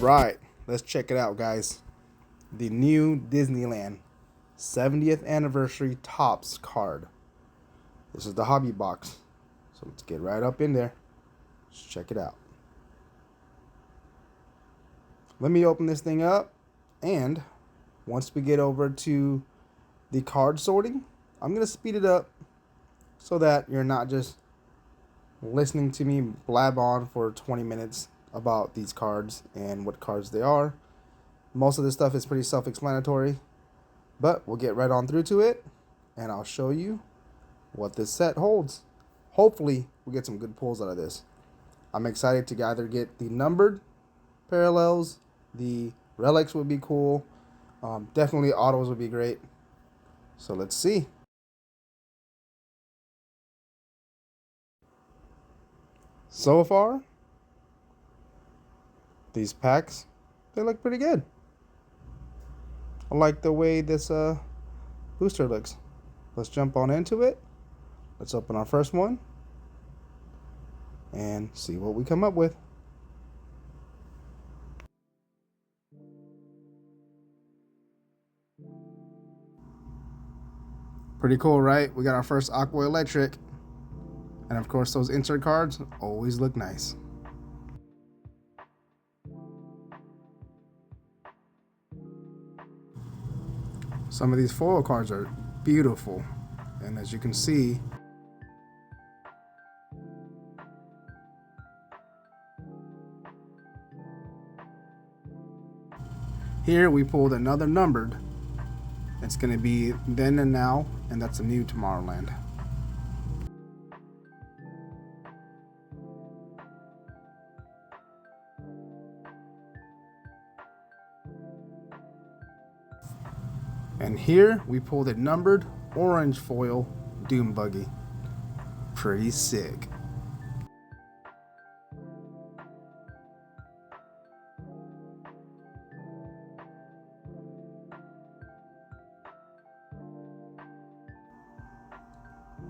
right, let's check it out, guys. The new Disneyland 70th anniversary Topps card. This is the hobby box. So let's get right up in there. Let's check it out. Let me open this thing up, and once we get over to the card sorting, I'm going to speed it up so that you're not just listening to me blab on for 20 minutes about these cards and what cards they are. Most of this stuff is pretty self-explanatory, but we'll get right on through to it, and I'll show you what this set holds. Hopefully, we'll get some good pulls out of this. I'm excited to either get the numbered parallels, the relics would be cool, definitely autos would be great. So let's see. So far, these packs, they look pretty good. I like the way this booster looks. Let's jump on into it. Let's open our first one and see what we come up with. Pretty cool, right? We got our first Aqua Electric. And of course, those insert cards always look nice. Some of these foil cards are beautiful. And as you can see, here we pulled another numbered. It's going to be Then and Now, and that's a new Tomorrowland. And here we pulled a numbered orange foil Doom Buggy. Pretty sick.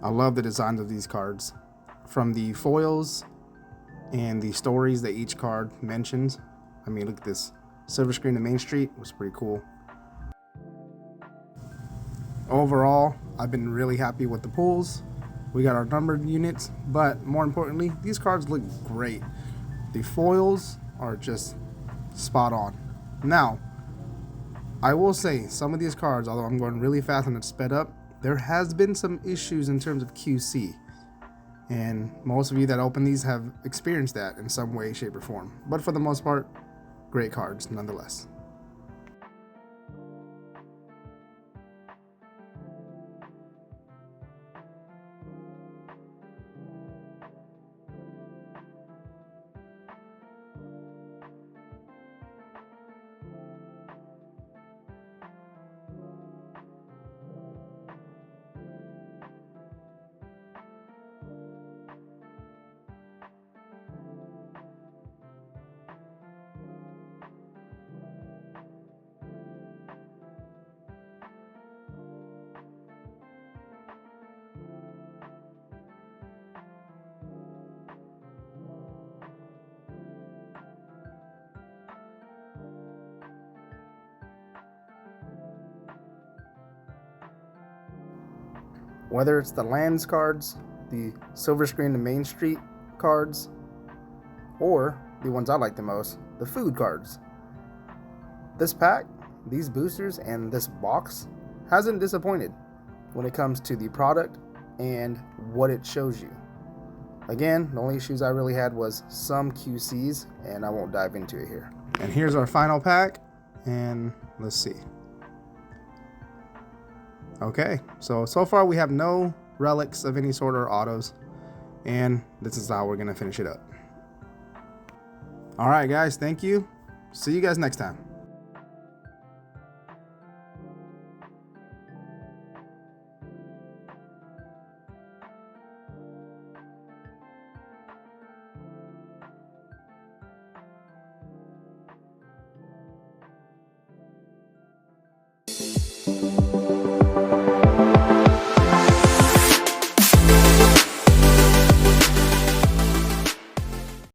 I love the designs of these cards, from the foils and the stories that each card mentions. I mean, look at this. Silver Screen to Main Street was pretty cool. Overall, I've been really happy with the pulls. We got our numbered units, but more importantly, these cards look great. The foils are just spot on. Now, I will say some of these cards, although I'm going really fast and it's sped up, there has been some issues in terms of QC. And most of you that open these have experienced that in some way, shape, or form. But for the most part, great cards nonetheless. Whether it's the lands cards, the Silver Screen to Main Street cards, or the ones I like the most, the food cards. This pack, these boosters, and this box hasn't disappointed when it comes to the product and what it shows you. Again, the only issues I really had was some QCs, and I won't dive into it here. And here's our final pack, and let's see. Okay, so far we have no relics of any sort or autos, and this is how we're gonna finish it up. All right, guys, thank you. See you guys next time.